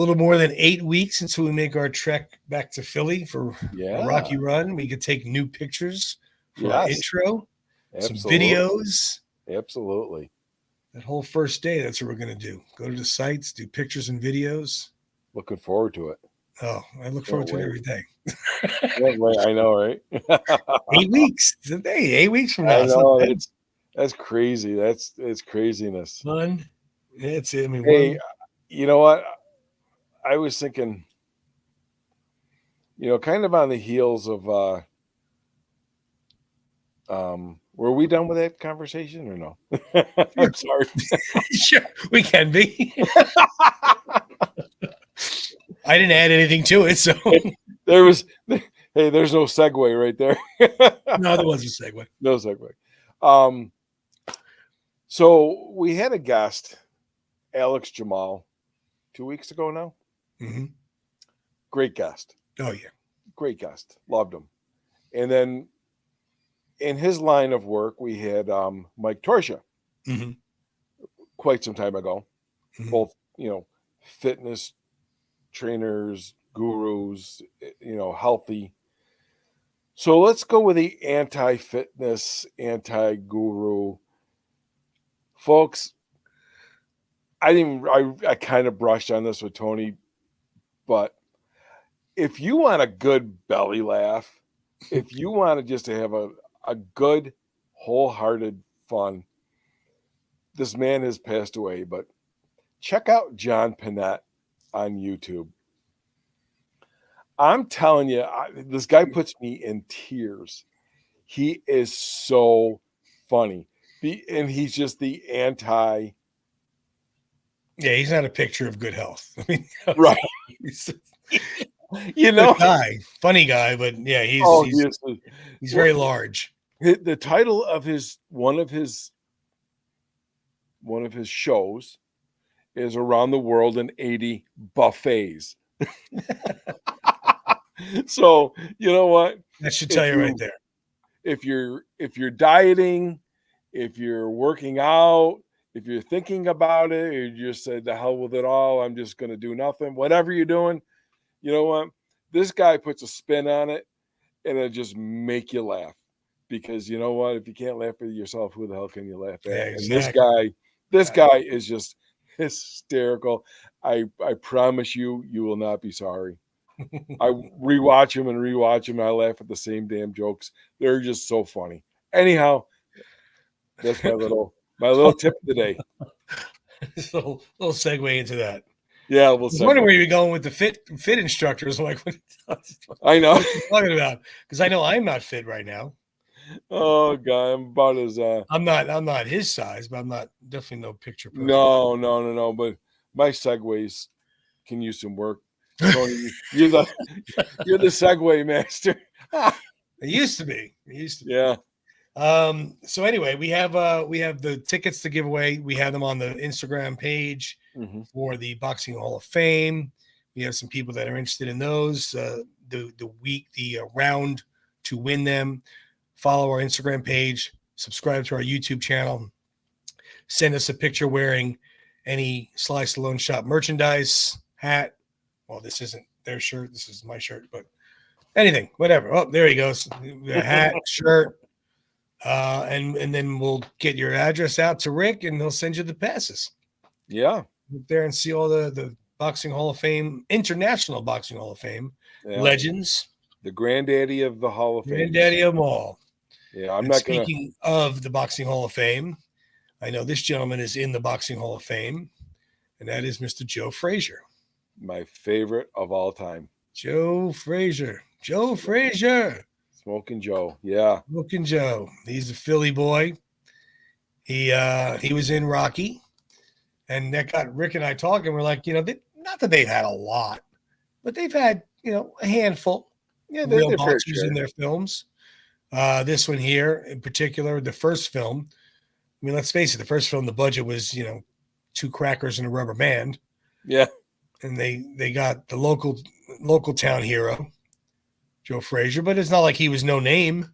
little more than 8 weeks until we make our trek back to Philly for a Rocky Run. We could take new pictures for our intro, some videos. Absolutely. That whole first day, that's what we're going to do. Go to the sites, do pictures and videos. Looking forward to it. Oh, I look forward to it every day. I know, right? 8 weeks today, 8 weeks from now. I know, that's crazy. It's craziness. Fun. It's I mean, hey, you know what? I was thinking, kind of on the heels of were we done with that conversation or no? I'm sorry. Sure, we can be. I didn't add anything to it, so there's no segue right there. No, there was a segue. No segue. So we had a guest, Alex Jamal, 2 weeks ago now. Mm-hmm. Great guest. Oh yeah, great guest. Loved him. And then in his line of work, we had Mike Torsha, quite some time ago. Mm-hmm. Both, fitness trainers, gurus, healthy. So let's go with the anti-fitness, anti-guru. Folks, I kind of brushed on this with Tony, but if you want a good belly laugh, if you want to just to have a good, wholehearted fun, this man has passed away, but check out John Panette on YouTube. I'm telling you, this guy puts me in tears. He is so funny. And he's just the anti. Yeah, he's not a picture of good health. I mean, right. Funny guy, but yeah, he's very large. The title of one of his shows is Around the World in 80 Buffets. So you know what? That should tell you right there. If you're dieting, if you're working out, if you're thinking about it, or you just said the hell with it all, I'm just going to do nothing. Whatever you're doing, you know what? This guy puts a spin on it, and it just make you laugh. Because you know what? If you can't laugh at yourself, who the hell can you laugh at? Yeah, exactly. And this guy is just hysterical. I promise you will not be sorry. I rewatch him. And I laugh at the same damn jokes. They're just so funny. Anyhow, that's my little tip today. So little segue into that. Yeah, I was wondering where you were going with the fit instructors. I'm like, I know what are you talking about, because I know I'm not fit right now. Oh God, I'm about as I'm not his size, but I'm not definitely no picture perfect. No. But my segues can use some work. Tony, you're the segue master. It used to be. Yeah. So anyway, we have the tickets to give away. We have them on the Instagram page for the Boxing Hall of Fame. We have some people that are interested in those. The round to win them. Follow our Instagram page. Subscribe to our YouTube channel. Send us a picture wearing any Sly Stallone Shop merchandise, hat. Well, this isn't their shirt. This is my shirt, but anything, whatever. Oh, there he goes. A hat, shirt. And then we'll get your address out to Rick, and he'll send you the passes. Yeah. Get there and see all the Boxing Hall of Fame, International Boxing Hall of Fame legends. The granddaddy of the Hall of Fame. Granddaddy of them all. Yeah, Speaking of the Boxing Hall of Fame, I know this gentleman is in the Boxing Hall of Fame, and that is Mr. Joe Frazier. My favorite of all time. Joe Frazier. Smoking Joe. Yeah. Smoking Joe. He's a Philly boy. He was in Rocky, and that got Rick and I talking. We're like, not that they've had a lot, but they've had, a handful. Yeah, real boxers in their films. This one here in particular, the first film. I mean, let's face it, the first film, the budget was, two crackers and a rubber band. Yeah. And they got the local town hero, Joe Frazier, but it's not like he was no name.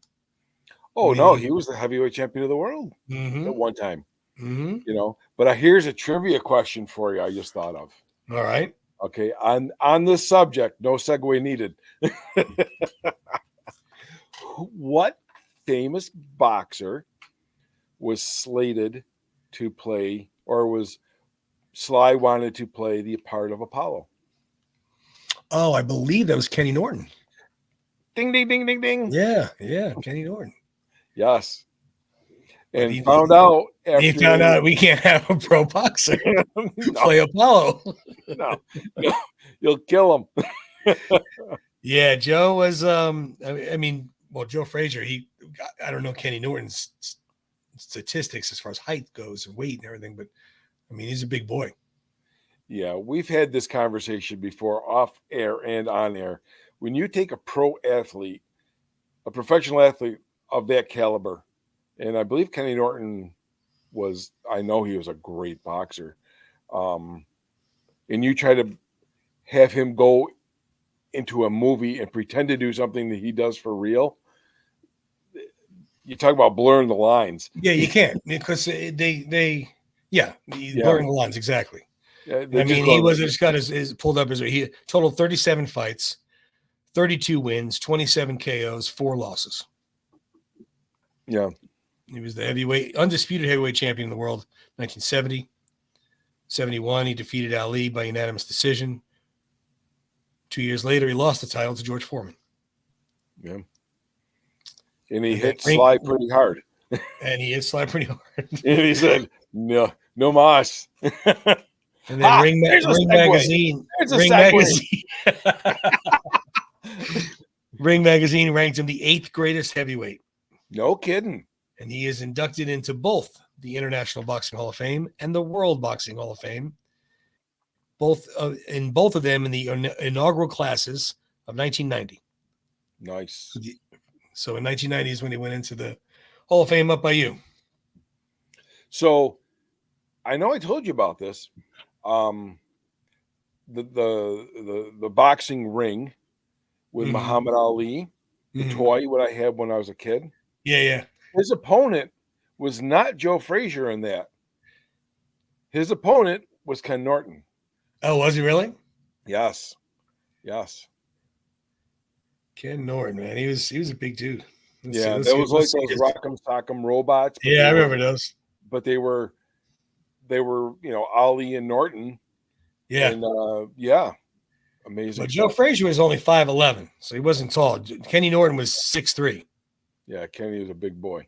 Oh, no, he was the heavyweight champion of the world at one time. But here's a trivia question for you I just thought of. All right. Okay, on this subject, no segue needed. What famous boxer was slated to play, or was Sly wanted to play the part of Apollo? Oh, I believe that was Kenny Norton. Ding, ding, ding, ding, ding. Yeah, Kenny Norton. Yes. But And found out he after found out we can't have a pro boxer play Apollo. no, you'll kill him. Yeah, Joe was. I mean, well, Joe Frazier. I don't know Kenny Norton's statistics as far as height goes and weight and everything, but I mean, he's a big boy. Yeah, we've had this conversation before, off air and on air. When you take a pro athlete, a professional athlete of that caliber, and I believe Kenny Norton was, I know he was a great boxer, and you try to have him go into a movie and pretend to do something that he does for real, you talk about blurring the lines. Yeah, you can't, because they blurring the lines, exactly. Yeah, I mean, he just got his pulled up he totaled 37 fights, 32 wins, 27 KOs, 4 losses. Yeah. He was the undisputed heavyweight champion in the world, 1970. 71, he defeated Ali by unanimous decision. 2 years later, he lost the title to George Foreman. Yeah. And he hit Sly pretty hard. And he hit Sly pretty hard. And he said, no mas. And then Ring Magazine. Ring Magazine ranked him the 8th greatest heavyweight. No kidding. And he is inducted into both the International Boxing Hall of Fame and the World Boxing Hall of Fame. Both of them in the inaugural classes of 1990. Nice. So in 1990 is when he went into the Hall of Fame, up by you. So I know I told you about this. The boxing ring with Muhammad Ali, the toy what I had when I was a kid. Yeah. His opponent was not Joe Frazier in that. His opponent was Ken Norton. Oh, was he really? Yes. Ken Norton, man, he was a big dude. That was like those Rock'em Sock'em robots. Yeah, I remember those. But they were, Ali and Norton. Yeah. And amazing. But Joe Frazier was only 5'11", so he wasn't tall. Kenny Norton was 6'3". Yeah, Kenny was a big boy.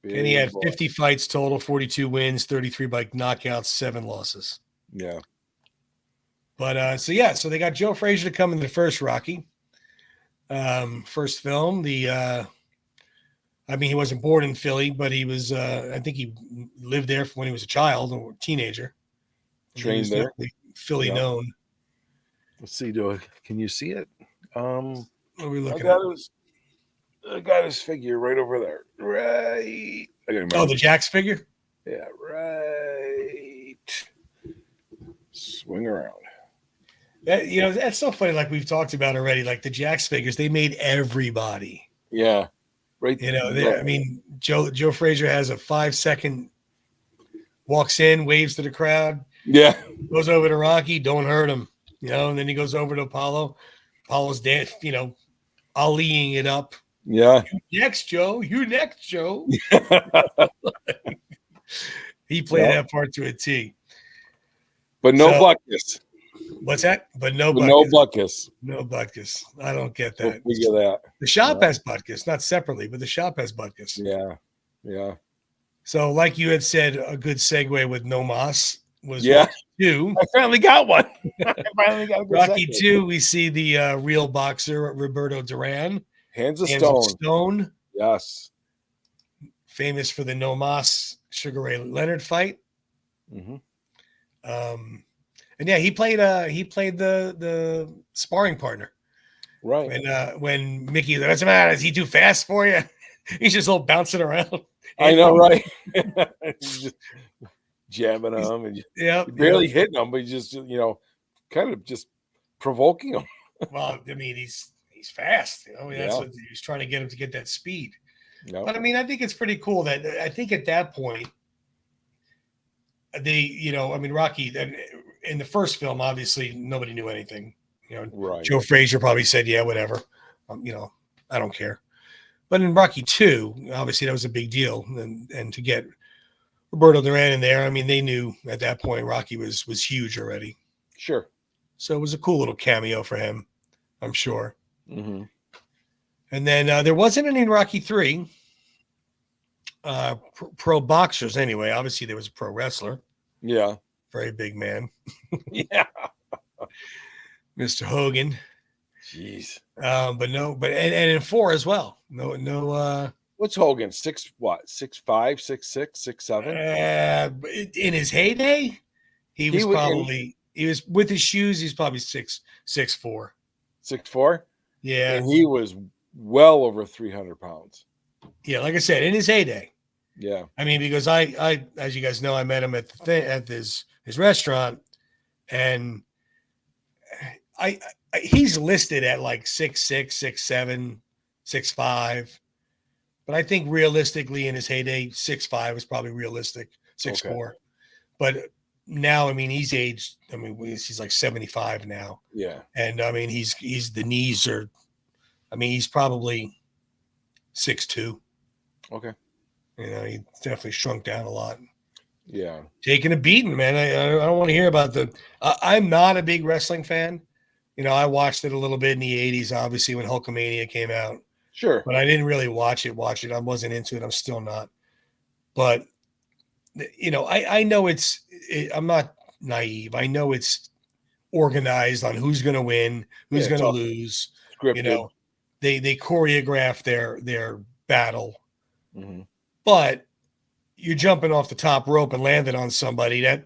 Kenny had 50 fights total, 42 wins, 33 by knockouts, 7 losses. Yeah. But so they got Joe Frazier to come in the first Rocky. First film. He wasn't born in Philly, but he was I think he lived there when he was a child or teenager. Trained there. Philly known. Let's see, can you see it? What are we looking at? I got his figure right over there. Right. The Jack's figure? Yeah, right. Swing around. That's so funny. Like we've talked about already, like the Jack's figures, they made everybody. Yeah. Right. I mean, Joe Frazier has a 5-second, walks in, waves to the crowd. Yeah. Goes over to Rocky, don't hurt him. And then he goes over to Apollo. Apollo's dead, Aliing it up. Yeah. You next, Joe. He played that part to a T. But no Butkus. What's that? But no Butkus. No Butkus. No Butkus. I don't get that. We get that. The shop has Butkus, not separately, but the shop has Butkus. Yeah. So, like you had said, a good segue with No Mas was Rocky 2. I finally got one. I finally got a good Rocky segue. 2, we see the real boxer, Roberto Duran. Hands of Stone. Yes. Famous for the No Mas Sugar Ray Leonard fight. Mm-hmm. And he played the sparring partner. Right. And when Mickey, what's the matter? Is he too fast for you? He's just all bouncing around. I know, right? He's just jabbing him and barely hitting him, but he's just kind of just provoking him. Well, I mean, he's fast. That's what he was trying to get him to get that speed. Yep. But I mean, I think it's pretty cool that I think at that point, Rocky, in the first film, obviously nobody knew anything. Right. Joe Frazier probably said, "Yeah, whatever." I don't care. But in Rocky 2, obviously that was a big deal, and to get Roberto Duran in there, I mean, they knew at that point Rocky was huge already. Sure. So it was a cool little cameo for him, I'm sure. Mm-hmm. And then there wasn't any in Rocky 3. Pro boxers, anyway. Obviously, there was a pro wrestler. Yeah. Very big man. Yeah. Mr. Hogan. Jeez. But and in 4 as well. No. What's Hogan? 6'5", 6'6", 6'7"? In his heyday, he was with his shoes. He's probably 6'4". 6'4". Yeah, and he was well over 300 pounds. Yeah, like I said, in his heyday. Yeah, I mean, because I as you guys know, I met him at his restaurant, and he's listed at like 6'6", 6'7", 6'5". But I think realistically in his heyday, 6'5" was probably realistic, 6'4". Okay. But now, I mean, he's aged. I mean, he's like 75 now. Yeah. And I mean, he's the knees are, I mean, he's probably 6'2". Okay. He definitely shrunk down a lot. Yeah. Taking a beating, man. I don't want to hear about I'm not a big wrestling fan. I watched it a little bit in the 80s, obviously, when Hulkamania came out. Sure. But I didn't really watch it. I wasn't into it. I'm still not. But, I know I'm not naive. I know it's organized on who's going to win, who's going to lose. Scripted. They choreograph their battle. Mm-hmm. But you're jumping off the top rope and landing on somebody, that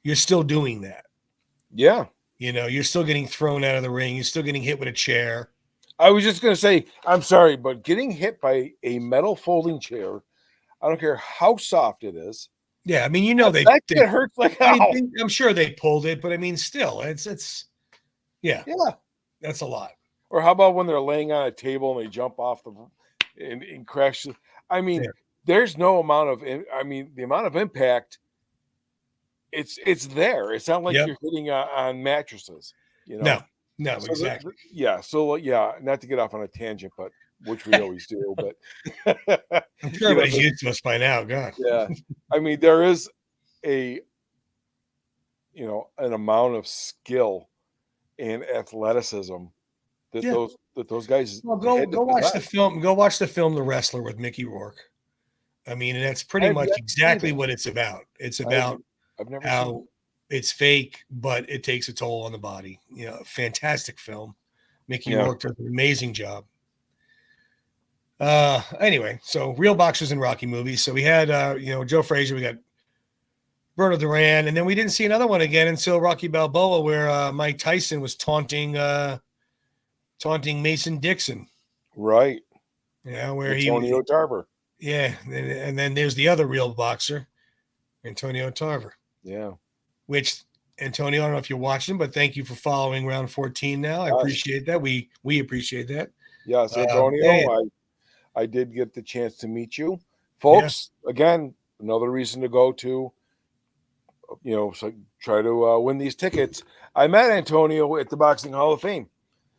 you're still doing that. Yeah. You're still getting thrown out of the ring. You're still getting hit with a chair. I was just going to say, I'm sorry, but getting hit by a metal folding chair, I don't care how soft it is. Yeah, I mean, it hurts like hell. I'm sure they pulled it, but I mean, still, it's yeah, that's a lot. Or how about when they're laying on a table and they jump off and crash? I mean, there's no amount of, the amount of impact. It's there. It's not like you're hitting on mattresses. No, so exactly. So not to get off on a tangent, but which we always do. But I'm sure everybody's used to us by now. God. Yeah, I mean, there is an amount of skill and athleticism that those guys. Well, go watch the film. Go watch the film The Wrestler with Mickey Rourke. I mean, and that's pretty much exactly what it's about. It's about how it's fake, but it takes a toll on the body. Fantastic film. Mickey Rourke does an amazing job. Anyway, so real boxers in Rocky movies. So we had Joe Frazier, we got Roberto Duran, and then we didn't see another one again until Rocky Balboa, where Mike Tyson was taunting Mason Dixon. Right. Yeah, where Antonio Tarver. Yeah, and then there's the other real boxer, Antonio Tarver. Yeah. Which, Antonio, I don't know if you're watching, but thank you for following round 14 now. I appreciate that. We appreciate that. Yes, Antonio, I did get the chance to meet you. Folks, again, another reason to go to, so try to win these tickets. I met Antonio at the Boxing Hall of Fame.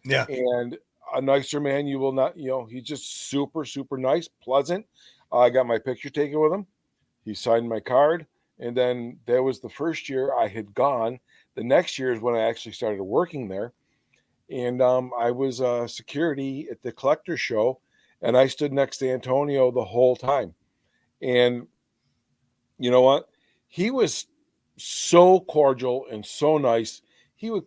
Yeah. And a nicer man you will not, he's just super, super nice, pleasant. I got my picture taken with him. He signed my card. And then that was the first year I had gone. The next year is when I actually started working there. And I was security at the collector show, and I stood next to Antonio the whole time. And you know what? He was so cordial and so nice. He would,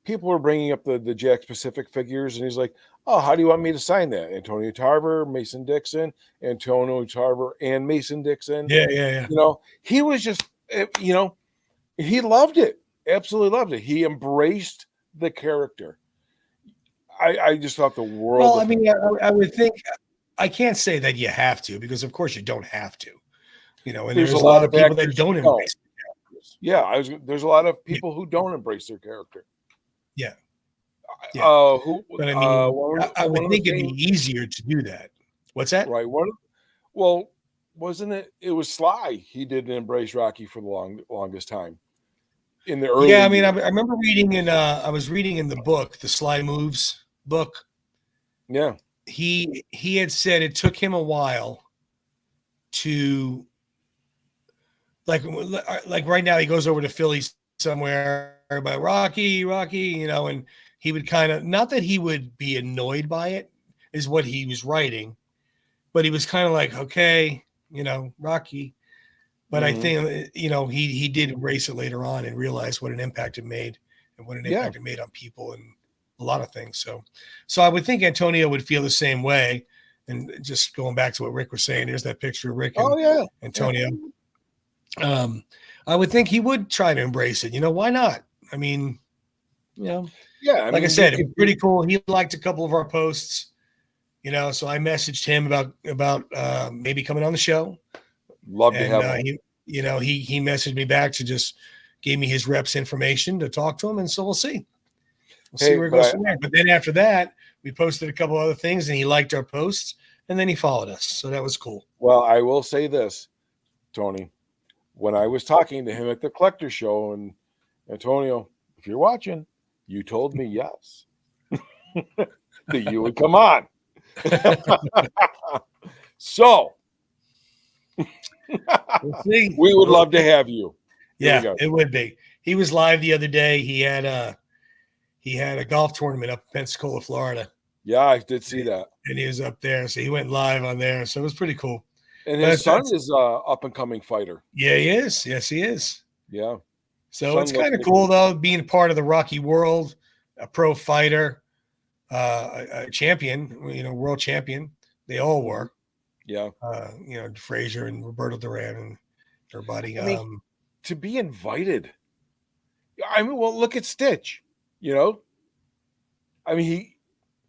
people were bringing up the Jack Pacific figures, and he's like, "Oh, how do you want me to sign that? Antonio Tarver, Mason Dixon, Antonio Tarver, and Mason Dixon." Yeah. He was just, he loved it. Absolutely loved it. He embraced the character. I just thought the world. Well, I mean, I would think, I can't say that you have to, because of course you don't have to. And there's a lot of people that don't embrace the characters. Yeah, there's a lot of people who don't embrace their character. Yeah. But I mean, I would think it'd be easier to do that. What's that? Right. Well, wasn't it? It was Sly. He didn't embrace Rocky for the longest time. in the early Yeah, I mean, I years. remember reading I was reading in the book, the Sly Moves book. Yeah. He had said it took him a while to like right now he goes over to Philly somewhere about Rocky, and he would kind of, not that he would be annoyed by it, is what he was writing, but he was kind of like, okay, Rocky. But I think he did embrace it later on and realize what an impact it made and what an impact it made on people and a lot of things. So I would think Antonio would feel the same way. And just going back to what Rick was saying, there's that picture of Rick and Antonio. I would think he would try to embrace it. Why not? I mean, I I said, it was pretty cool. He liked a couple of our posts, so I messaged him about maybe coming on the show. Love to have him. He messaged me back to just gave me his reps information to talk to him. And so we'll see. We'll see where it goes from there. But then after that, we posted a couple other things and he liked our posts and then he followed us. So that was cool. Well, I will say this, Tony, when I was talking to him at the collector show, and Antonio, if you're watching, you told me yes, that you would come on. So we'll see. We would love to have you. Yeah, it would be. He was live the other day. He had a golf tournament up in Pensacola, Florida. Yeah, I did see that. And he was up there. So he went live on there. So it was pretty cool. And his son is a up and coming fighter. Yeah, he is. Yes, he is. Yeah. So it's kind of cool though, being part of the Rocky world, a pro fighter, a champion, world champion. They all were. Yeah. Frazier and Roberto Duran and everybody. To be invited. Well, look at Stitch.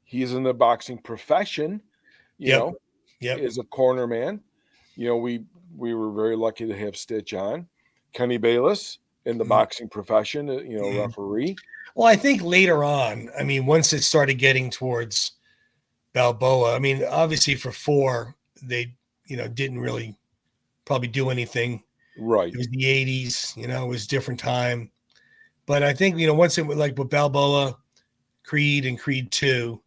He's in the boxing profession. Yep. Is a corner man. We were very lucky to have Stitch on. Kenny Bayless in the boxing profession, referee. Well, I think later on, once it started getting towards Balboa, obviously for 4, they, didn't really probably do anything. Right. It was the 80s, it was a different time. But I think, once it was like with Balboa, Creed and Creed 2,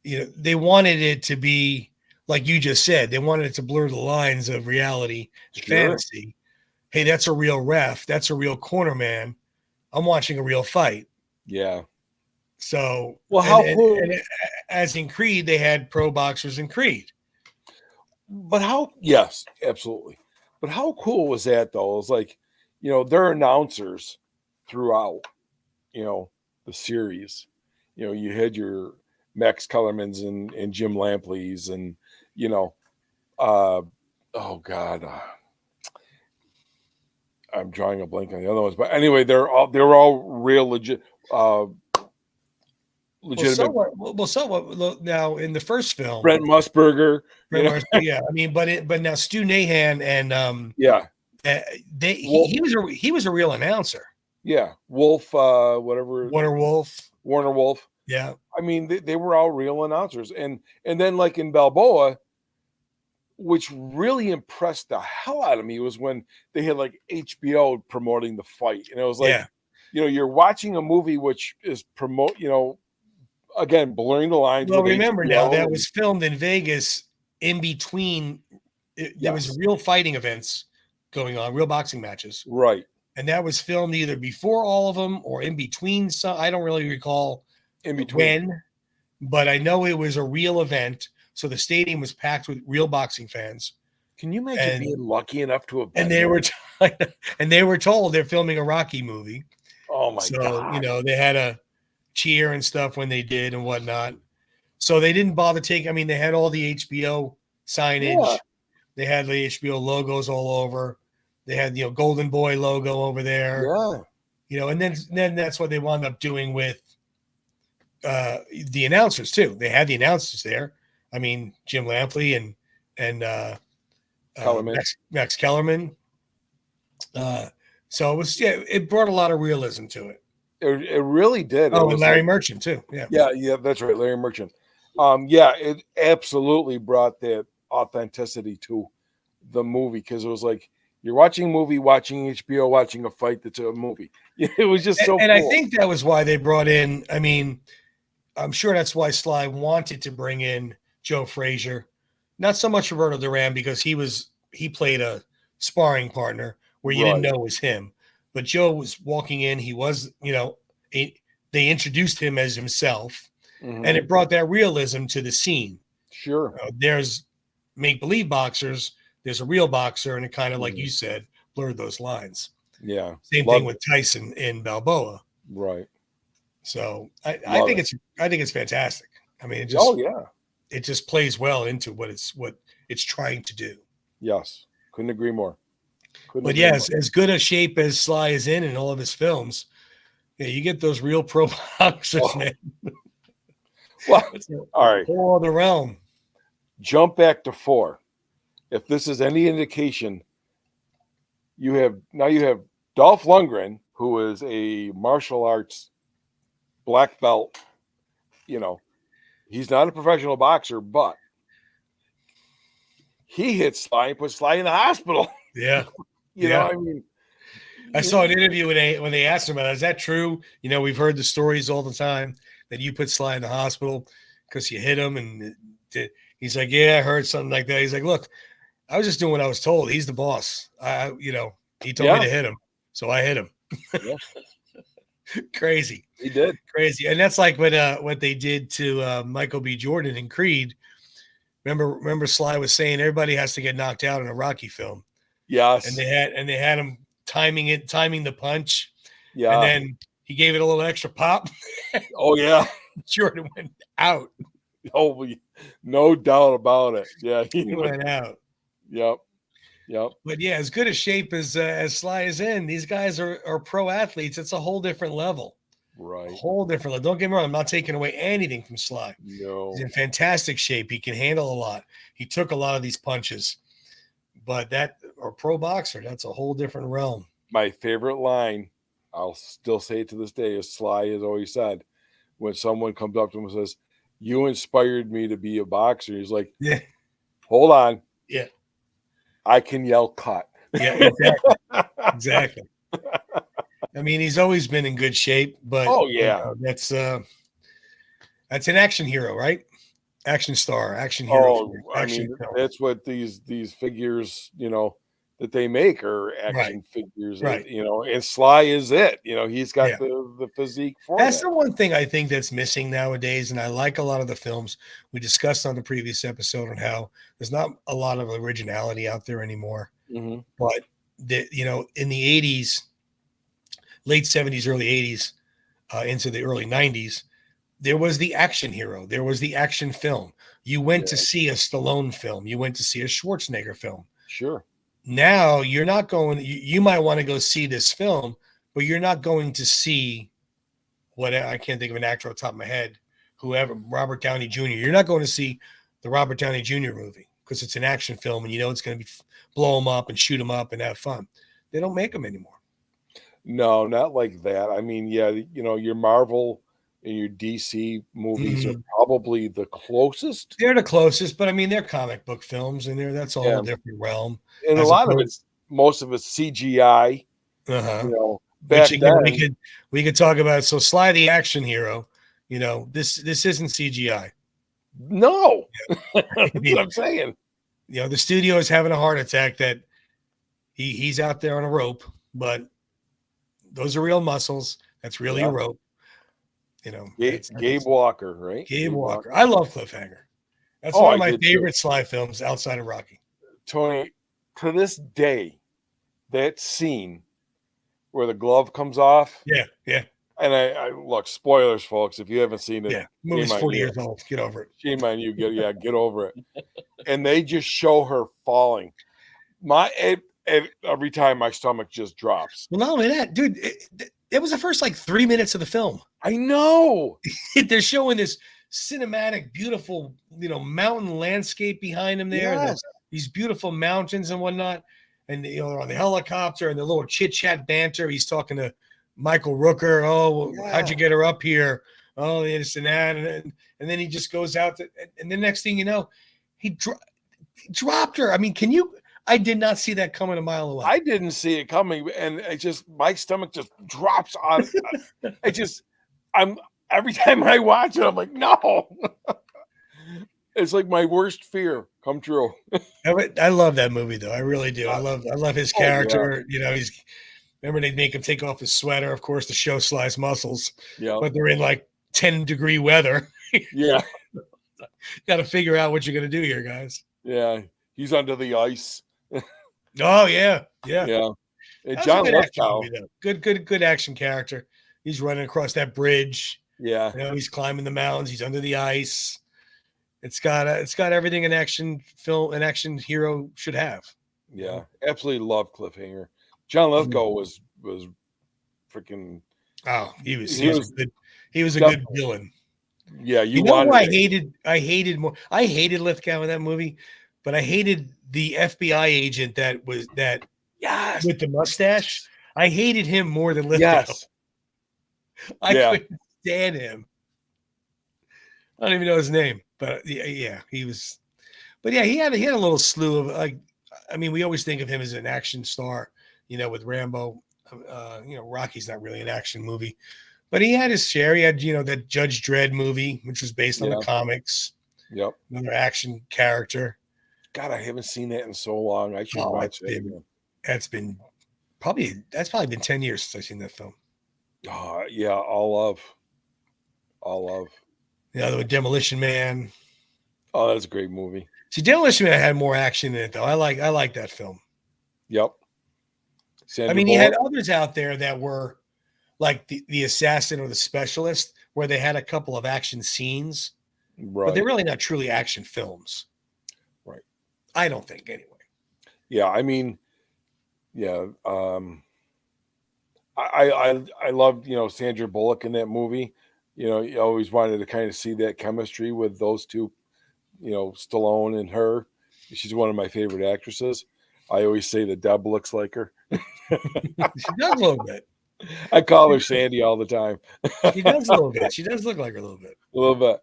they wanted it to be, like you just said, they wanted it to blur the lines of reality and fantasy. Hey, that's a real ref. That's a real corner man. I'm watching a real fight. Yeah. So, well, how cool. And as in Creed, they had pro boxers in Creed. But yes, absolutely. But how cool was that, though? It's like, they're announcers throughout, the series. You had your Max Kellermans and Jim Lampley's and, oh God, I'm drawing a blank on the other ones. But anyway, they were all real legitimate. Somewhat now in the first film, Brent Musburger. Yeah, but now Stu Nahan and he was a real announcer. Yeah, Wolf, whatever. Warner Wolf. Yeah, they were all real announcers, and then like in Balboa, which really impressed the hell out of me was when they had like HBO promoting the fight, and it was like, you're watching a movie which is again blurring the lines. Well, remember HBO, now that was filmed in Vegas. In between, there was real fighting events going on, real boxing matches, right? And that was filmed either before all of them or in between. So I don't really recall in between when, but I know it was a real event. So the stadium was packed with real boxing fans. Can you imagine being lucky enough to have been and they were told they're filming a Rocky movie. Oh my God. So, they had a cheer and stuff when they did and whatnot. So they didn't bother taking, they had all the HBO signage. Yeah. They had the HBO logos all over. They had, Golden Boy logo over there. Yeah. And then that's what they wound up doing with the announcers too. They had the announcers there. Jim Lampley and Max Kellerman. So it was, it brought a lot of realism to it. It really did. Oh, and Larry Merchant too. Yeah. Yeah, that's right. Larry Merchant. It absolutely brought that authenticity to the movie because it was like, You're watching a movie, watching HBO, watching a fight that's a movie. It was just so and cool. I think that was why they brought in, I mean, I'm sure that's why Sly wanted to bring in Joe Frazier. Not so much Roberto Duran, because he played a sparring partner where you didn't know it was him. But Joe was walking in. He was, they introduced him as himself, and it brought that realism to the scene. Sure. There's make-believe boxers, there's a real boxer, and it kind of, like you said, blurred those lines. Yeah. Same thing with Tyson in Balboa. Right. So I think it's fantastic. I mean, it just plays well into what it's trying to do. Yes. Couldn't agree more. But yeah, as good a shape as Sly is in all of his films, yeah, you get those real pro boxers, man. Well, all right. Whole other realm. Jump back to 4. If this is any indication, you have Dolph Lundgren, who is a martial arts black belt. He's not a professional boxer, but he hit Sly and put Sly in the hospital. Yeah. You know, I mean, I saw an interview when they asked him about it. Is that true? We've heard the stories all the time that you put Sly in the hospital because you hit him, and he's like, yeah, I heard something like that. He's like, look, I was just doing what I was told. He's the boss. He told me to hit him, so I hit him. Yeah. Crazy. He did. Crazy. And that's like what they did to Michael B. Jordan in Creed. Remember Sly was saying everybody has to get knocked out in a Rocky film. Yes. And they had him timing the punch. Yeah. And then he gave it a little extra pop. Oh yeah. Jordan went out. Oh, no doubt about it. Yeah, he went out. Yep. But yeah, as good a shape as Sly is in, these guys are pro athletes. It's a whole different level. Right. A whole different level. Don't get me wrong. I'm not taking away anything from Sly. No. He's in fantastic shape. He can handle a lot. He took a lot of these punches. But pro boxer, that's a whole different realm. My favorite line, I'll still say it to this day, is Sly has always said, when someone comes up to him and says, "You inspired me to be a boxer," he's like, "Yeah, hold on. Yeah. I can yell cut." Yeah, exactly. I mean, he's always been in good shape, but that's an action hero, right? Action star, action hero. That's what these figures, that they make are action figures, right? And Sly is it. He's got the physique for that's that. The one thing I think that's missing nowadays, and I like a lot of the films we discussed on the previous episode on how there's not a lot of originality out there anymore. Mm-hmm. But in the 80s, late 70s, early 80s, into the early 90s, there was the action hero. There was the action film. You went to see a Stallone film. You went to see a Schwarzenegger film. Sure. Now you're not going. You might want to go see this film, but you're not going to see I can't think of an actor off the top of my head. Whoever, Robert Downey Jr. You're not going to see the Robert Downey Jr. movie because it's an action film, and it's going to be blow him up and shoot him up and have fun. They don't make them anymore. No, not like that. I mean, your Marvel and your DC movies are probably the closest. They're the closest, but I mean, they're comic book films, and that's a whole different realm. And most of it's CGI. Back then, we could talk about it. So Sly the action hero, this isn't CGI. No, that's what I'm saying. The studio is having a heart attack that he's out there on a rope, but those are real muscles. That's really a rope. Gabe Walker, right? Gabe Walker. I love Cliffhanger. That's one of my favorite Sly films outside of Rocky. Tony, to this day, that scene where the glove comes off. Yeah. And I look, spoilers, folks, if you haven't seen it. Yeah, movie's 40 years old. Get over it. Shame on you. Get over it. And they just show her falling. Every time my stomach just drops. Well, not only that, dude, it was the first 3 minutes of the film. I know. They're showing this cinematic, beautiful, mountain landscape behind him there. Yes. These beautiful mountains and whatnot. And they're on the helicopter and the little chit chat banter. He's talking to Michael Rooker. Oh, how'd you get her up here? Oh, this and that. And then he just goes out and the next thing you know, he dropped her. I mean, I did not see that coming a mile away. I didn't see it coming, and it just my stomach just drops on. It just I'm every time I watch it, I'm like, no. It's like my worst fear come true. I love that movie though. I really do. I love his Oh yeah, character. You know, remember they make him take off his sweater, of course, to show Sly's muscles, yeah, but they're in like 10-degree weather. yeah, Got to figure out what you're gonna do here, guys. yeah. He's under the ice. Oh yeah, yeah. Yeah, and That was a John good action Lithgow. movie though. Good action character. He's running across that bridge. Yeah, You know, he's climbing the mountains. He's under the ice. It's got everything an action film, an action hero should have. yeah. Absolutely love Cliffhanger. John Lithgow was freaking. Oh, he was He was a good definitely. villain. Yeah, You you know who wanted I hated more? I hated Lithgow in that movie, but I hated the FBI agent that yes, with the mustache. I hated him more than Lithgow. yes, I yeah, couldn't stand him. I don't even know his name, but yeah, he was. But yeah, he had a little slew of like. I mean, we always think of him as an action star, you know, with Rambo. You know, Rocky's not really an action movie, but he had his share. He had, you know, that Judge Dredd movie, which was based on the yeah, comics. yep. Another action character. God, I haven't seen that in so long. I should Oh, watch that again. that's been probably been 10 years since I've seen that film. Oh, yeah, all love. The other one, Demolition Man. Oh, that's a great movie. See, Demolition Man had more action in it though. I like that film. Yep. I Sandra mean, you had Bullock. others out there that were like the assassin or the specialist, where they had a couple of action scenes, but they're Right. really not truly action films. Right. I don't think anyway. Yeah, I mean, yeah. I loved, you know, Sandra Bullock in that movie. You know, you always wanted to kind of see that chemistry with those two, you know, Stallone and her. She's one of my favorite actresses. I always say that Deb looks like her. She does a little bit. I call her Sandy all the time. She does a little bit. She does look like her a little bit. A little bit.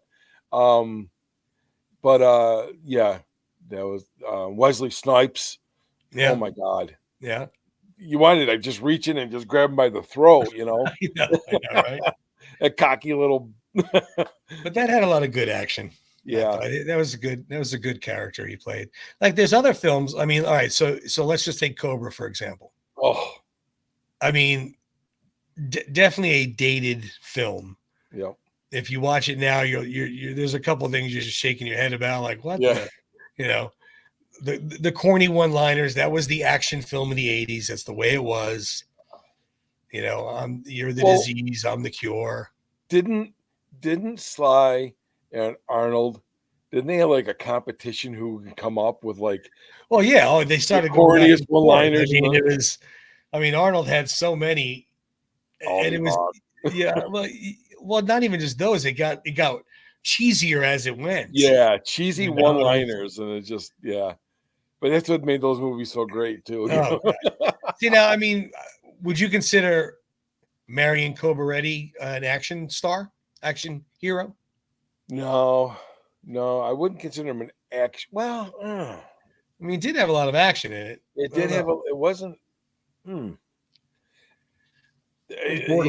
But yeah, that was Wesley Snipes. Yeah. Oh my God. Yeah. You wanted to just reach in and just grab him by the throat, you know? I know, right? A cocky little. But that had a lot of good action. Yeah. That was a good character he played. Like there's other films. I mean, all right, so let's just take Cobra for example. Oh. I mean, definitely a dated film. Yep. If you watch it now, you're there's a couple of things you're just shaking your head about, like what Yeah. the, you know, the corny one-liners. That was the action film of the 80s. That's the way it was. You know, you're the disease, I'm the cure. Didn't Sly and Arnold, didn't they have like a competition who could come up with like Well, yeah. Oh, they started the going back corniest and forth. one-liners? I mean, Arnold had so many, and it was, yeah. Well, not even just those. It got cheesier as it went. Yeah, cheesy You know, one-liners, and it just yeah. But that's what made those movies so great too. Oh, see now, I mean, would you consider Marion Cobaretti an action star, action hero? No, I wouldn't consider him an action. Well, I mean, it did have a lot of action in it. it did have. It wasn't. He's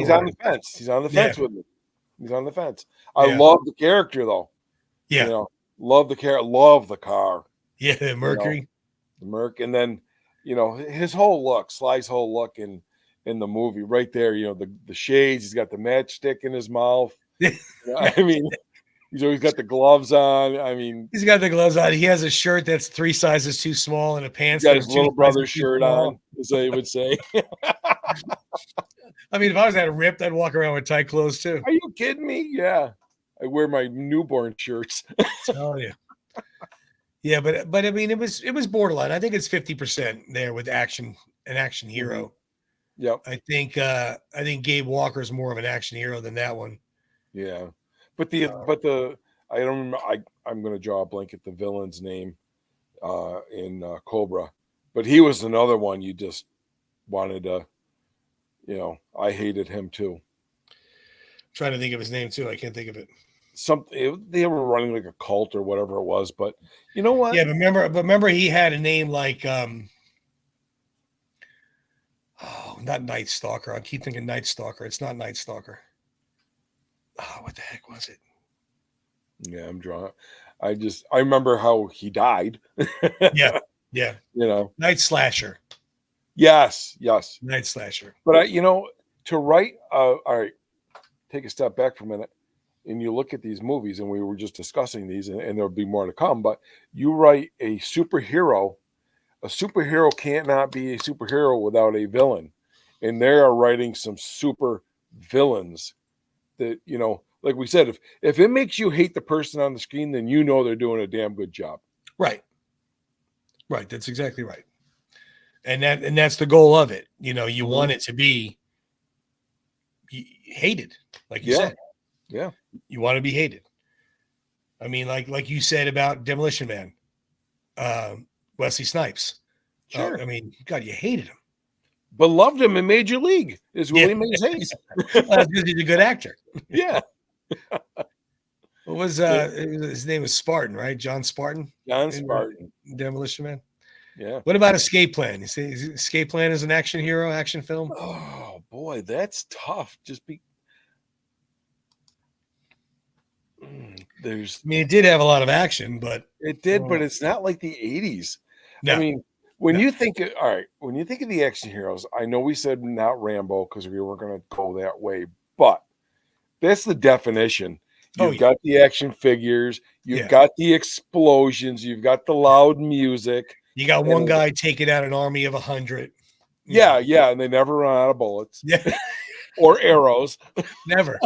on the fence. He's on the fence with me. He's on the fence. I love the character though. Yeah. You know, love the character. Love the car. Yeah, the Mercury. You know, the Merc, and then you know his whole look, Sly's whole look in the movie, right there. You know the shades. He's got the matchstick in his mouth. I mean, he's always got the gloves on. I mean, he's got the gloves on. He has a shirt that's 3 sizes too small and a pants. He's got his little brother's shirt on, as they would say. I mean, if I was that ripped, I'd walk around with tight clothes too. Are you kidding me? Yeah, I wear my newborn shirts. Oh yeah. Yeah, but I mean, it was borderline. I think it's 50% there with an action hero. Yep. I think Gabe Walker is more of an action hero than that one. Yeah, but I don't remember. I'm going to draw a blank at the villain's name in Cobra, but he was another one you just wanted to. You know, I hated him too. I'm trying to think of his name too. I can't think of it. something. They were running like a cult or whatever it was. But you know what? Yeah, but remember he had a name like not Night Stalker. I keep thinking Night Stalker. It's not Night Stalker. Oh, what the heck was it? Yeah, I'm drawing. I remember how he died. Yeah. You know. Night Slasher. Yes. Night Slasher. But to write. All right. Take a step back for a minute, and you look at these movies, and we were just discussing these, and there'll be more to come. But you write a superhero. A superhero cannot be a superhero without a villain, and they are writing some super villains that, like we said, if it makes you hate the person on the screen, then they're doing a damn good job. Right. That's exactly right. And that's the goal of it. You want it to be hated, like you said. Yeah. You want to be hated. I mean, like you said about Demolition Man, Wesley Snipes. Sure. I mean, God, you hated him, but loved him in Major League. Is Willie Mays Hayes. Well, because he's a good actor. Yeah. What was his name was Spartan, right? John Spartan. John Spartan. Demolition Man. Yeah. What about Escape Plan? You see, Escape Plan is an action film. Oh boy, that's tough. It did have a lot of action, but it did, but it's not like the 80s. No. I mean, when you think of the action heroes, I know we said not Rambo because we weren't going to go that way, but that's the definition. You've got the action figures, you've got the explosions, you've got the loud music. You got one guy taking out an army of 100. Yeah, and they never run out of bullets. Yeah. Or arrows. Never.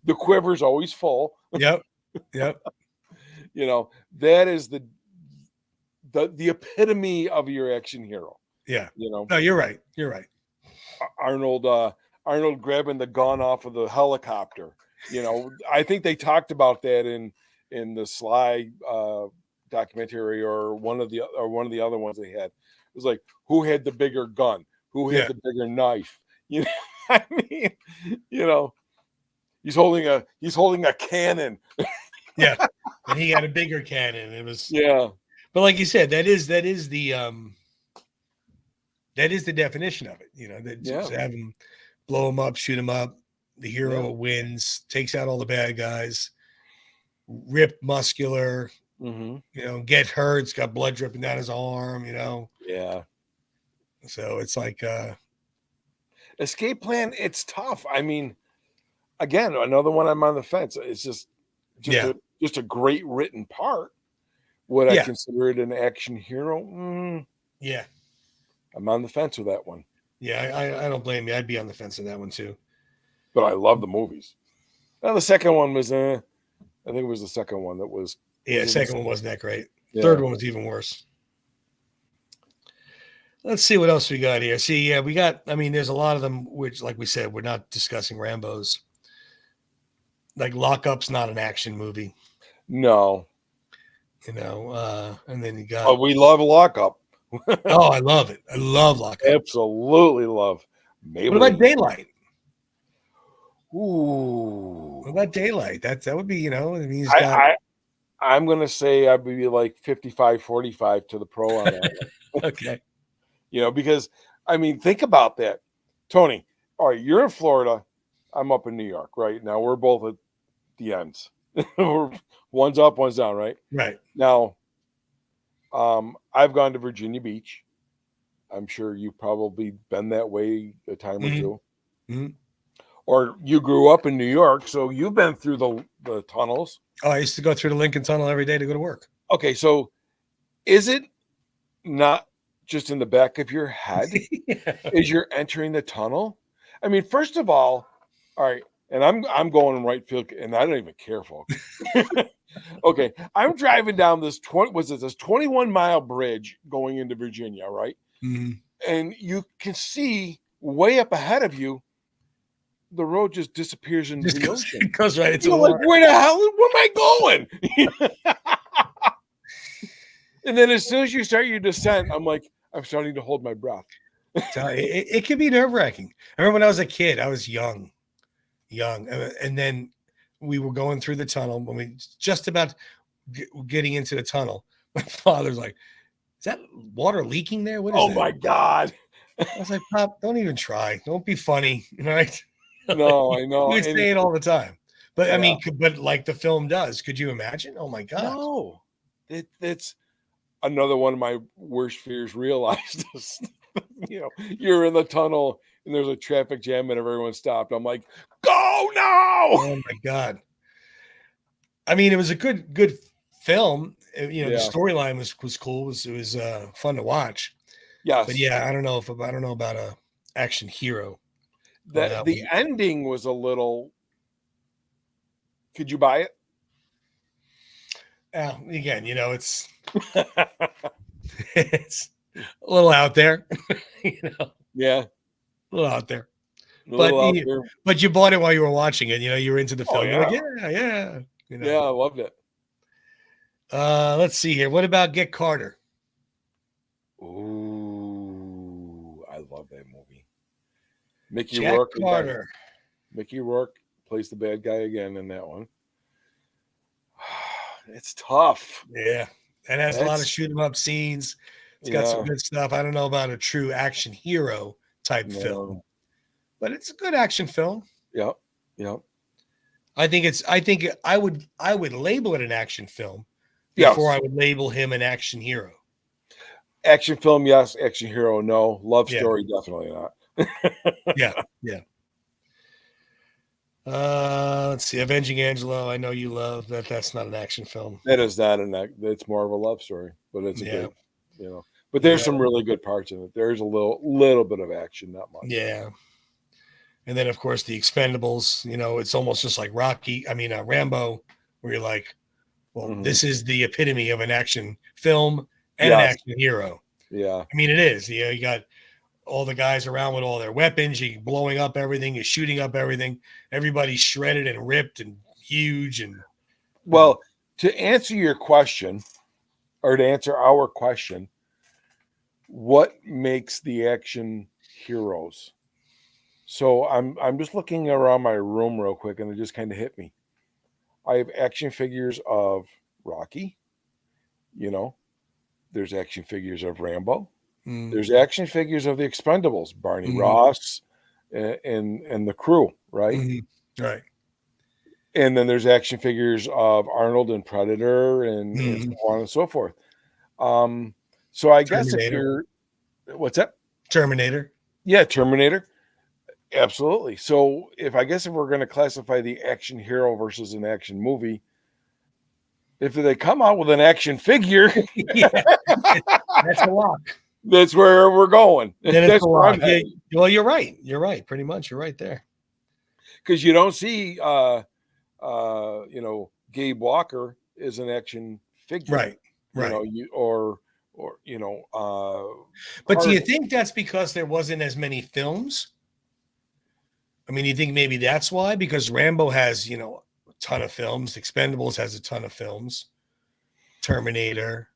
The quiver's always full. Yep. That is the epitome of your action hero. Yeah. No, you're right. Arnold grabbing the gun off of the helicopter. I think they talked about that in the Sly documentary or one of the other ones they had. It was like, who had the bigger gun? Who had the bigger knife? I mean, he's holding a cannon. Yeah. And he had a bigger cannon. It was But like you said, that is the definition of it. Just have him blow him up, shoot him up. The hero wins, takes out all the bad guys, ripped, muscular, get hurt, it's got blood dripping down his arm, Yeah. So it's like Escape Plan, it's tough. I mean, again, another one I'm on the fence. It's just a great written part. Would I consider it an action hero? Yeah. I'm on the fence with that one. Yeah, I don't blame you. I'd be on the fence with that one too. But I love the movies. Now the second one was, I think it was the second one that was. Yeah, the second one wasn't that great. Yeah. Third one was even worse. Let's see what else we got here. We got, there's a lot of them, which, like we said, we're not discussing Rambos. Like Lockup's not an action movie. No. And then you got. Oh, we love Lockup. Oh, I love it. I love Lockup. Absolutely love. What about Daylight? Ooh. What about Daylight? That would be, I'm going to say I'd be like 55-45 to the pro on that one. Okay. Because, think about that. Tony, all right, you're in Florida. I'm up in New York, right? Now we're both at the ends. One's up, one's down, right? Right. Now, I've gone to Virginia Beach. I'm sure you've probably been that way a time or two. Mm-hmm. Or you grew up in New York, so you've been through the tunnels. Oh, I used to go through the Lincoln Tunnel every day to go to work. Okay, so is it not just in the back of your head as you're entering the tunnel? First of all right, and I'm going in right field, and I don't even care, folks. Okay, I'm driving down this 21-mile bridge going into Virginia, right? Mm-hmm. And you can see way up ahead of you, the road just disappears into the ocean. It goes right into like, where am I going? And then as soon as you start your descent, I'm starting to hold my breath. It can be nerve-wracking. I remember when I was a kid, I was young, and then we were going through the tunnel, when we just about getting into the tunnel, my father's like, "Is that water leaking there? What is Oh that?" my God. I was like, "Pop, don't even try. Don't be funny." Right? No, I He know. would And say it all the time. But I yeah, mean, but like the film does, could you imagine? Oh my God. no, that's another one of my worst fears realized. Is, you're in the tunnel and there's a traffic jam and everyone stopped. I'm like, go now. Oh my God. I mean, it was a good film. The Yeah. storyline was cool. It was fun to watch. But Yes. yeah, I don't know about a action hero on That that the one. ending was a little. Could you buy it? Again, it's a little out there, a Yeah, little out there. a But little out there. but you bought it while you were watching it. You were into the Oh film. You're like, yeah, yeah, yeah. yeah, I loved it. Let's see here. What about Get Carter? Ooh, I love that movie. Mickey Jack Rourke again. Carter. Mickey Rourke plays the bad guy again in that one. It's tough. Yeah. And has a lot of That's shoot 'em up scenes. It's got some yeah. good stuff. I don't know about a true action hero type film, No. but it's a good action film. Yep. Yep. I think I would label it an action film before Yes. I would label him an action hero. Action film, yes. Action hero, no. Love Yeah. story, definitely not. Yeah. Yeah. Let's see. Avenging Angelo. I know you love that. That's not an action film. That is not an act. It's more of a love story, but it's a Yeah. good. But there's Yeah. some really good parts in it. There's a little bit of action, not much. Yeah. And then, of course, the Expendables. It's almost just like Rambo, where you're like, well, Mhm. this is the epitome of an action film and an Yes. action hero. Yeah. I mean, it is. You got all the guys around with all their weapons. You're blowing up everything. You're shooting up everything. Everybody's shredded and ripped and huge. And Well, to answer your question, or to answer our question, what makes the action heroes? So I'm just looking around my room real quick, and it just kind of hit me. I have action figures of Rocky. You know, there's action figures of Rambo. mm, There's action figures of the Expendables, Barney mhm, Ross, and the crew, right? mhm, right. And then there's action figures of Arnold and Predator, and so Mhm. on and so forth. Um, so I guess if Terminator. you're what's that? Terminator. Yeah, Terminator. Absolutely. So if we're going to classify the action hero versus an action movie, if they come out with an action figure, Yeah, that's a lock. that's where we're going. Then it's That's a where I'm lock. Yeah. heading. Well, you're right. You're right. Pretty much, you're right there. Because you don't see Gabe Walker is an action figure. Right. Right. But do you Carter. think that's because there wasn't as many films? I mean, you think maybe that's why? Because Rambo has, a ton of films. Expendables has a ton of films. Terminator.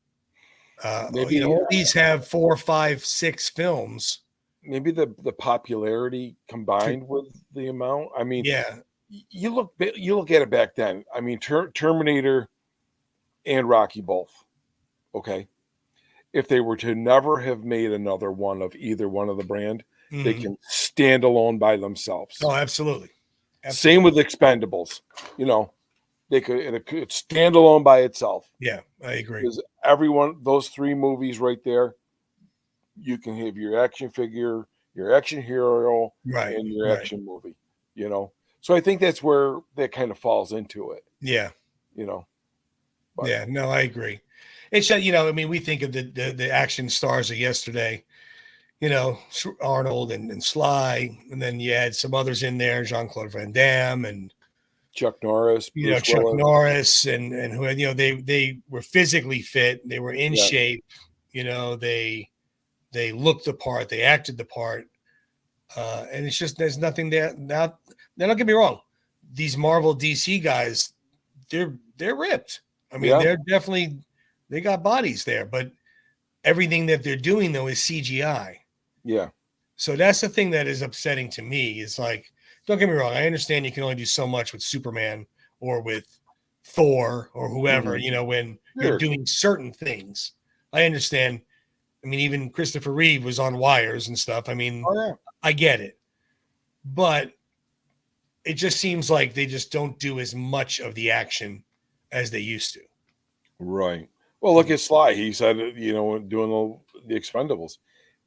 Maybe All these have 4, 5, 6 films. maybe the popularity combined with the amount. I mean, Yeah. you look at it back then. I mean, Terminator and Rocky both. Okay, if they were to never have made another one of either one of the brand, they Mhm. can stand alone by themselves. Oh, absolutely. Same with Expendables. It could stand alone by itself. Yeah, I agree. Because those three movies right there, you can have your action figure, your action hero, Right. and your Right. action movie. So I think that's where that kind of falls into it. Yeah. But Yeah. No, I agree. It's I mean, we think of the action stars of yesterday. Arnold and Sly, and then you had some others in there, Jean-Claude Van Damme, and Chuck Norris, Bruce Chuck Willis. Norris, and who they were physically fit, they were in Yeah. shape, they looked the part, they acted the part, and it's just there's nothing there now. Now, don't get me wrong, these Marvel DC guys, they're ripped. I mean, Yeah. they're definitely they got bodies there, but everything that they're doing though is CGI. Yeah. So that's the thing that is upsetting to me. Is like, don't get me wrong, I understand you can only do so much with Superman or with Thor or whoever, when you're Sure. doing certain things. I understand. I mean, even Christopher Reeve was on wires and stuff. I mean, Oh, yeah. I get it. But it just seems like they just don't do as much of the action as they used to. Right. Well, look at Sly. He said, doing the Expendables,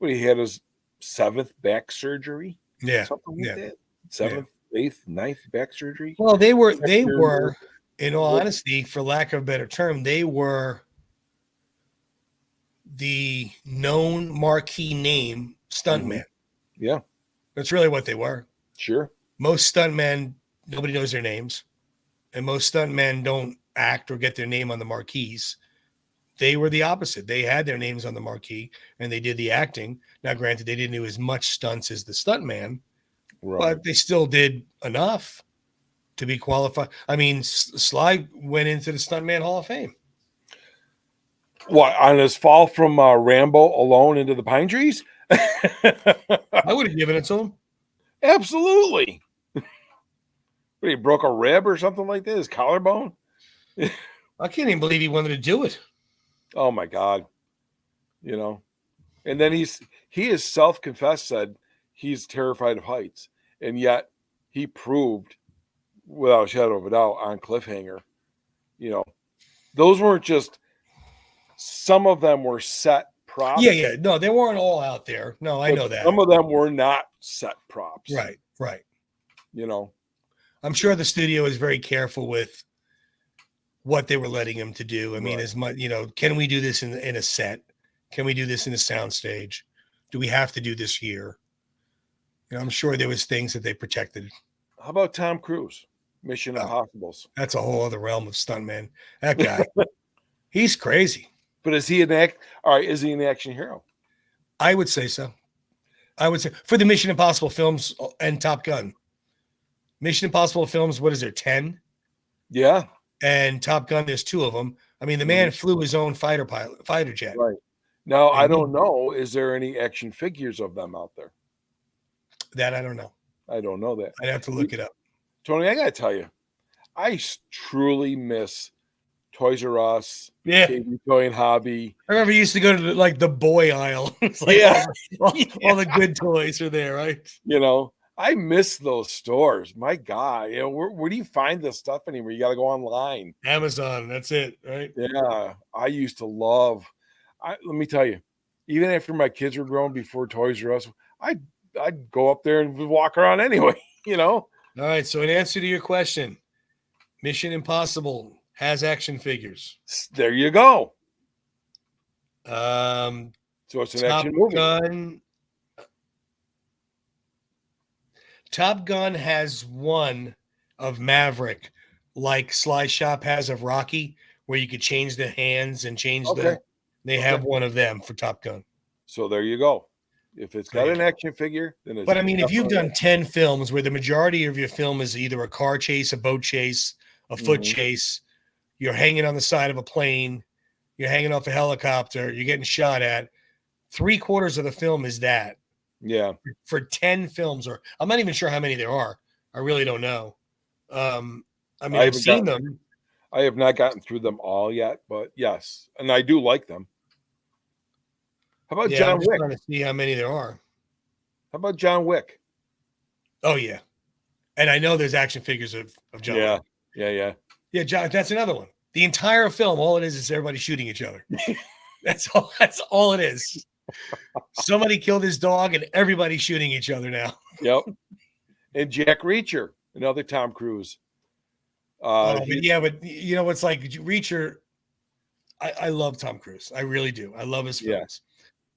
but he had his 7th back surgery, Yeah. something like Yeah. that. 7th, 8th, 9th back surgery. Well, they were, After- in all honesty, for lack of a better term, they were the known marquee name stuntman. Yeah, That's really what they were. sure. Most stuntmen, nobody knows their names, and most stuntmen don't act or get their name on the marquees. They were the opposite. They had their names on the marquee and they did the acting. Now, granted, they didn't do as much stunts as the stuntman, Right. but they still did enough to be qualified. I mean, Sly went into the Stuntman Hall of Fame. What, on his fall from Rambo alone into the pine trees? I would have given it to him. Absolutely. But he broke a rib or something like that, his collarbone. I can't even believe he wanted to do it. Oh my God. And then he has self-confessed, said he's terrified of heights. And yet he proved without a shadow of a doubt on Cliffhanger, those weren't just, some of them were set props. Yeah. No, they weren't all out there. No, I know that. Some of them were not set props. Right. I'm sure the studio is very careful with what they were letting him to do. I mean, as much, can we do this in a set? Can we do this in a soundstage? Do we have to do this here? I'm sure there was things that they protected. How about Tom Cruise? Mission Impossibles. That's a whole other realm of stuntman. That guy, he's crazy. But is he an action hero? I would say so. I would say for the Mission Impossible films and Top Gun. Mission Impossible films, what is there, 10? Yeah. And Top Gun, there's 2 of them. I mean, the man flew his own fighter jet. Right. Now, I don't know. Is there any action figures of them out there? That I don't know. I don't know that. I'd have to look it up. Tony, I got to tell you, I truly miss Toys R Us, Yeah. KB Toy and Hobby. I remember you used to go to the boy aisle. It's like all the good toys are there, right? I miss those stores. My God, where do you find this stuff anymore? You got to go online. Amazon, that's it, right? Yeah, I used to love. Let me tell you, even after my kids were grown, before Toys R Us, I'd go up there and walk around anyway. All right. So in answer to your question, Mission Impossible has action figures. There you go. So it's an action movie. Top Gun has one of Maverick, like Sly Shop has of Rocky, where you could change the hands and change They have one of them for Top Gun. So there you go. If it's got an action figure, then it's. But I mean, if you've done 10 films where the majority of your film is either a car chase, a boat chase, a foot chase, you're hanging on the side of a plane, you're hanging off a helicopter, you're getting shot at, 3/4 of the film is that. Yeah. For 10 films, or I'm not even sure how many there are. I really don't know. I mean, I've seen them. I have not gotten through them all yet, but yes, and I do like them. How about John Wick? I'm trying to see how many there are. How about John Wick? Oh yeah, and I know there's action figures of John. Yeah. John, that's another one. The entire film, all it is everybody shooting each other. That's all it is. Somebody killed his dog, and everybody's shooting each other now. Yep. And Jack Reacher, another Tom Cruise. But it's like Reacher. I love Tom Cruise. I really do. I love his films.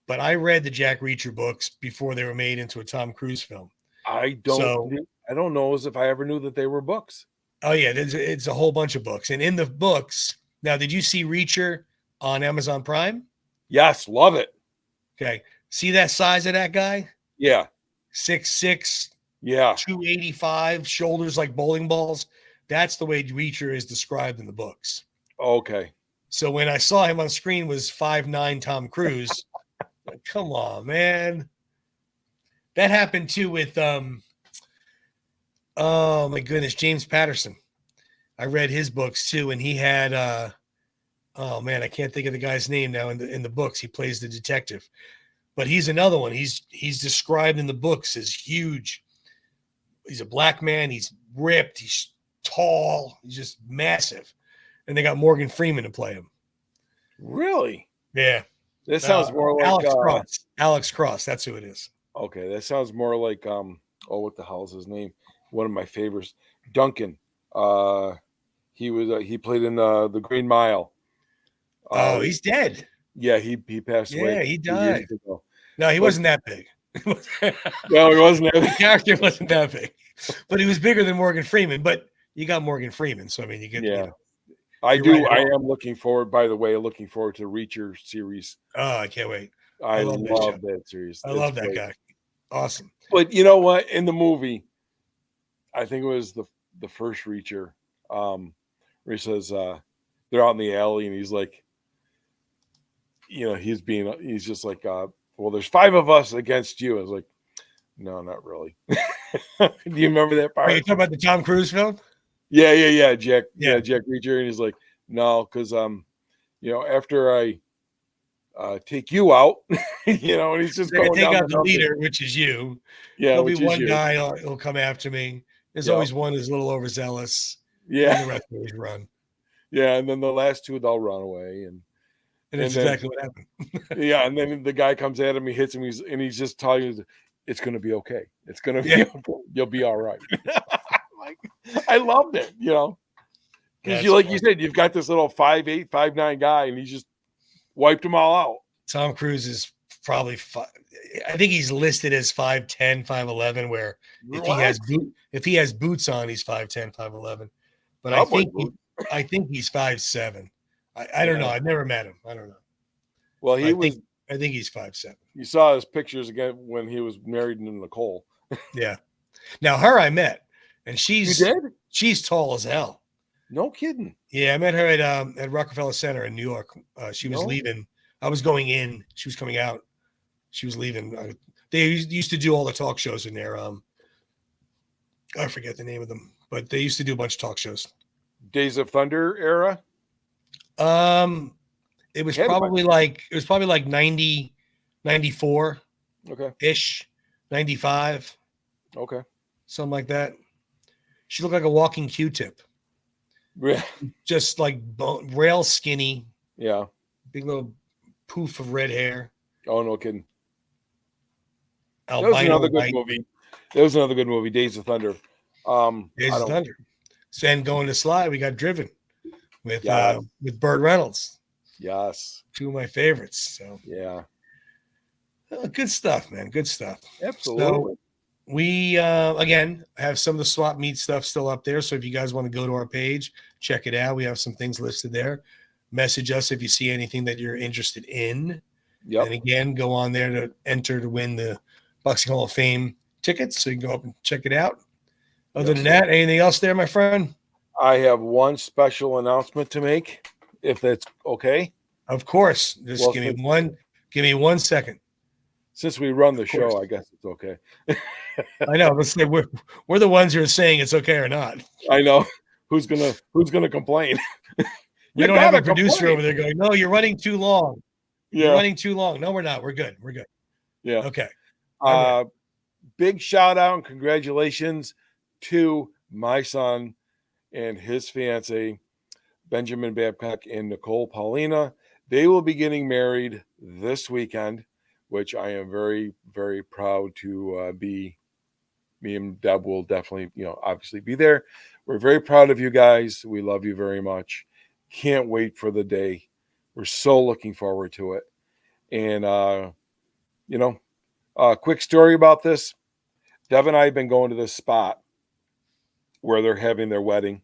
But I read the Jack Reacher books before they were made into a Tom Cruise film. I don't know as if I ever knew that they were books. Oh yeah, it's a whole bunch of books. And in the books, now did you see Reacher on Amazon Prime? Yes, love it. Okay. See that size of that guy? Yeah. 6'6". Yeah. 285, shoulders like bowling balls. That's the way Reacher is described in the books. Okay. So when I saw him on screen was 5'9" Tom Cruise. Like, come on, man. That happened too with oh my goodness, James Patterson. I read his books too, and he had oh man, I can't think of the guy's name now in the books. He plays the detective, but he's another one. He's described in the books as huge. He's a black man. He's ripped. He's tall. He's just massive. And they got Morgan Freeman to play him. Really? Yeah. This sounds more like Alex Cross. Alex Cross. That's who it is. Okay, that sounds more like what the hell is his name? One of my favorites, Duncan. He played in the Green Mile. Oh, he's dead. Yeah, he passed away. Yeah, he died. Ago. No, he wasn't that big. No, he wasn't. The character wasn't that big, but he was bigger than Morgan Freeman. But you got Morgan Freeman, so I mean, you get. Yeah, you know, I do. Right, I am looking forward. By the way, looking forward to Reacher series. Oh, I can't wait. I love that series. I love that guy. Awesome. But you know what? In the movie, I think it was the first Reacher, where he says they're out in the alley and he's like, he's just like, well, there's 5 of us against you. I was like, no, not really. Do you remember that part? Are you talking about the Tom Cruise film? Yeah. Jack Reacher, and he's like, no, because after I take you out, and he's just going take down out the leader, which is you. Yeah, there'll be one guy who'll come after me. There's always one who's a little overzealous. Yeah, and the rest always run. Yeah, and then the last 2 they'll run away, and that's exactly what happened. Yeah, and then the guy comes at him, he hits him, he's just telling you, it's going to be okay. It's going to be okay. You'll be all right. I loved it, because you said, you've got this little 5'8", 5'9" guy, and he's just wiped them all out. Tom Cruise is probably I think he's listed as 5'10", 5'11", where if he has boots on, he's 5'10", 5'11". But I think he's 5'7". I don't know. I've never met him. I don't know. Well, I think he's 5'7". You saw his pictures again when he was married to Nicole. Yeah. Now her I met, and she's tall as hell. No kidding. Yeah, I met her at Rockefeller Center in New York. She was leaving. I was going in. She was coming out. She was leaving. They used to do all the talk shows in there. I forget the name of them, but they used to do a bunch of talk shows. Days of Thunder era. It was probably like 90, 94. Okay. Ish, 95. Okay. Something like that. She looked like a walking Q-tip. Yeah. Just like rail skinny. Yeah. Big little poof of red hair. Oh, no kidding. That was another good movie. That was another good movie, Days of Thunder. Days of Thunder. And going to Sly, we got Driven with Burt Reynolds. Yes. 2 of my favorites. So yeah. Good stuff, man. Good stuff. Absolutely. So we again have some of the swap meet stuff still up there. So if you guys want to go to our page, check it out. We have some things listed there. Message us if you see anything that you're interested in. Yep. And again, go on there to enter to win the Boxing Hall of Fame tickets. So you can go up and check it out. Other than that, anything else there, my friend? I have one special announcement to make, if that's okay. Of course. Just give me 1 second. Since we run the show, I guess it's okay. I know. Let's say we're the ones who are saying it's okay or not. I know. Who's gonna complain? We don't have a producer over there going, no, you're running too long. Yeah. You're running too long. No, we're not. We're good. We're good. Yeah. Okay. Big shout out and congratulations to my son and his fiance, Benjamin Babcock and Nicole Paulina. They will be getting married this weekend, which I am very, very proud to be. Me and Deb will definitely, obviously be there. We're very proud of you guys. We love you very much. Can't wait for the day. We're so looking forward to it. And, quick story about this. Deb and I have been going to this spot where they're having their wedding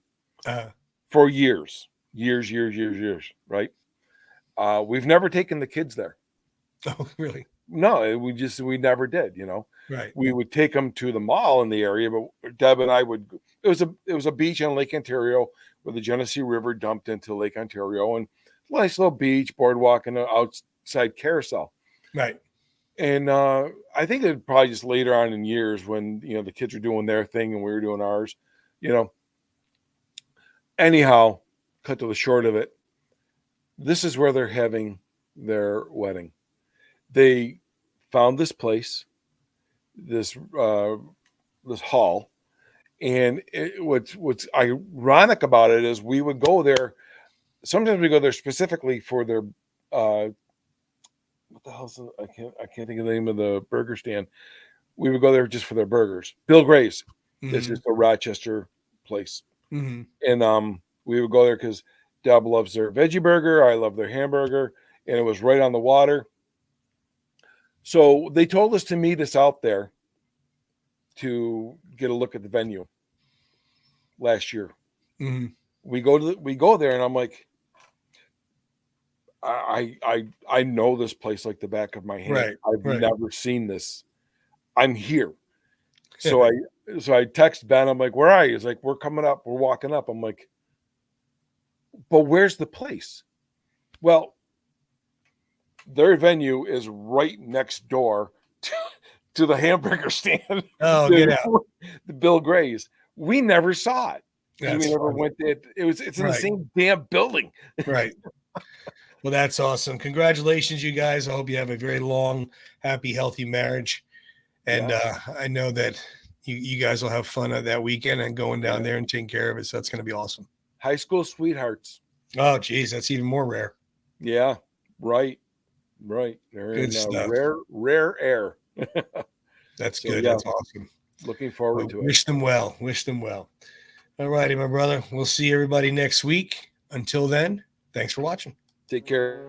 for years, right? We've never taken the kids there. Oh, really? No, we never did, Right. We would take them to the mall in the area, but Deb and I would, it was a beach on Lake Ontario where the Genesee River dumped into Lake Ontario, and nice little beach, boardwalk, and an outside carousel. Right. And I think it probably just later on in years when, the kids were doing their thing and we were doing ours, Anyhow, cut to the short of it. This is where they're having their wedding. They found this place, this hall, and what's ironic about it is we would go there. Sometimes we go there specifically for their what the hell's I can't think of the name of the burger stand. We would go there just for their burgers. Bill Gray's. It's just a Rochester place, and we would go there because Deb loves their veggie burger. I love their hamburger, and it was right on the water. So they told us to meet us out there to get a look at the venue last year. We go there, and I'm like, I know this place like the back of my hand. Right, I've right. never seen this. I'm here. So I text Ben. I'm like, where are you? He's like, we're coming up. We're walking up. I'm like, but where's the place? Well, their venue is right next door to the hamburger stand. Oh, get out. The Bill Gray's. We never saw it. That's we never funny. went there. It's in the same damn building. Right. Well, that's awesome. Congratulations, you guys. I hope you have a very long, happy, healthy marriage. And I know that you guys will have fun that weekend and going down there and taking care of it. So that's going to be awesome. High school sweethearts. Oh, geez, that's even more rare. Yeah, right. They're Good in stuff. rare air. That's good. Yeah. That's awesome. Looking forward to it. Wish them well. All righty, my brother. We'll see everybody next week. Until then, thanks for watching. Take care.